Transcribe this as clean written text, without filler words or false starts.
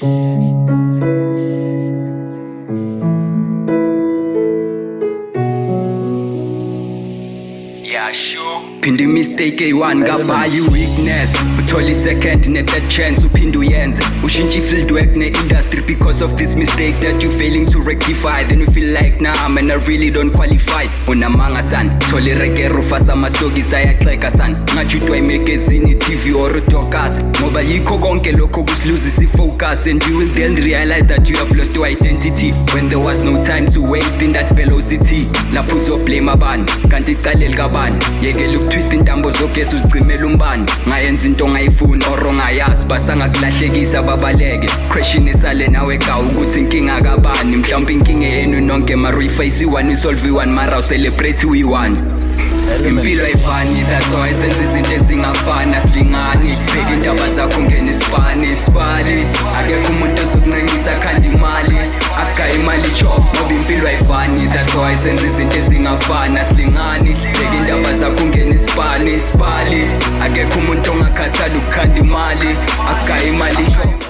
Yeah, sure. Phinde mistake eyi-1 ngabhaya i-weakness. Uthola i-second ne-third chance uphinde uyenze. Ushintsha i-field work ne-industry because of this mistake that you failing to rectify. Then you feel like nah man, I really don't qualify. Unamanga san, thola irekero ufasa amasokisi ayaxeka san. Ngathi udwa imagazine, i-TV or udokasi. Ngoba yikho konke lokho kusiluzisa i-focus. And you will then realize that you have lost your identity when there was no time to waste in that velocity. Lapho uzoblame abantu kanti icala likabani. Yekela ukutwista intambo zogesi uzicimela umbani. Ngayenza into ongayifuni or ongayazi basangakulahlekisa babaleke. Question isale nawe ka ukuthi inkinga kabani. Mhlawumbe inkinga yenu nonke mara uyiface i-1 usolve i-1 mara ucelebrate uyi-1. Impilo ayifani, that's why senza izinto ezingafana silingani. Bheka indaba zakho ungena isipani. Akekho umuntu ozokuncengisa khanda imali. Akugaya imali chop ngoba impilo ayifani, that's why senza izinto ezingafana silingani. Bheka indaba zakho ungena isipani. Akekho umuntu ongakhathali ukukhanda imali. Akugaya imali chop.